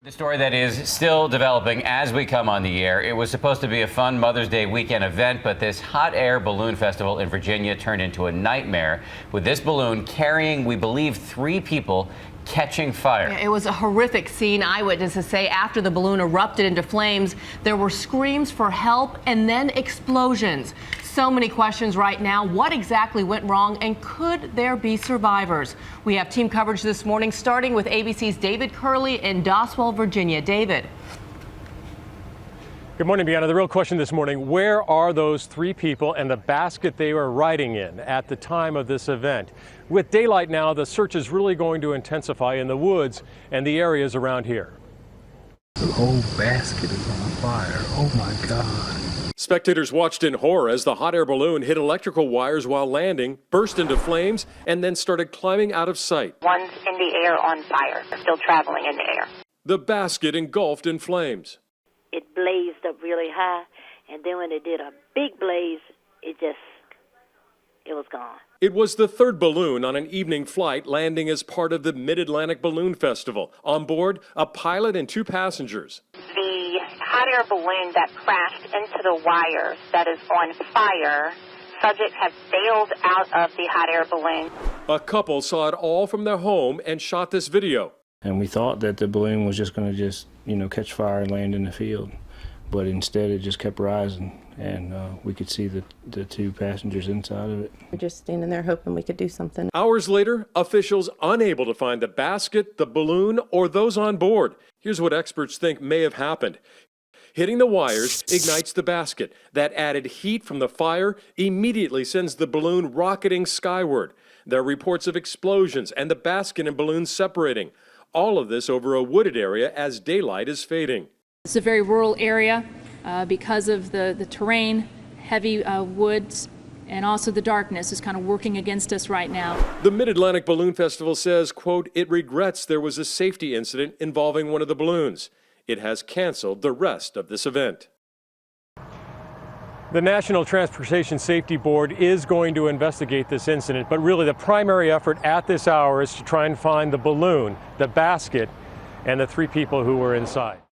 The story that is still developing as we come on the air. It was supposed to be a fun Mother's Day weekend event, but this hot air balloon festival in Virginia turned into a nightmare with this balloon carrying, we believe, 3 people catching fire. It was a horrific scene. Eyewitnesses say after the balloon erupted into flames, there were screams for help and then explosions. So many questions right now. What exactly went wrong, and could there be survivors? We have team coverage this morning, starting with ABC's David Curley in Doswell, Virginia. David. Good morning, Brianna. The real question this morning, where are those 3 people and the basket they were riding in at the time of this event? With daylight now, the search is really going to intensify in the woods and the areas around here. The whole basket is on fire. Oh my God. Spectators watched in horror as the hot air balloon hit electrical wires while landing, burst into flames, and then started climbing out of sight. One's in the air on fire, still traveling in the air. The basket engulfed in flames. It blazed up really high, and then when it did a big blaze, it was gone. It was the 3rd balloon on an evening flight landing as part of the Mid-Atlantic Balloon Festival. On board, a pilot and 2 passengers. The hot air balloon that crashed into the wires that is on fire, subjects have bailed out of the hot air balloon. A couple saw it all from their home and shot this video. And we thought that the balloon was just going to catch fire and land in the field. But instead, it just kept rising, and we could see the 2 passengers inside of it. We're just standing there hoping we could do something. Hours later, officials unable to find the basket, the balloon, or those on board. Here's what experts think may have happened. Hitting the wires ignites the basket. That added heat from the fire immediately sends the balloon rocketing skyward. There are reports of explosions and the basket and balloon separating. All of this over a wooded area as daylight is fading. It's a very rural area because of the terrain, heavy woods, and also the darkness is kind of working against us right now. The Mid-Atlantic Balloon Festival says, quote, it regrets there was a safety incident involving one of the balloons. It has canceled the rest of this event. The National Transportation Safety Board is going to investigate this incident, but really the primary effort at this hour is to try and find the balloon, the basket, and the 3 people who were inside.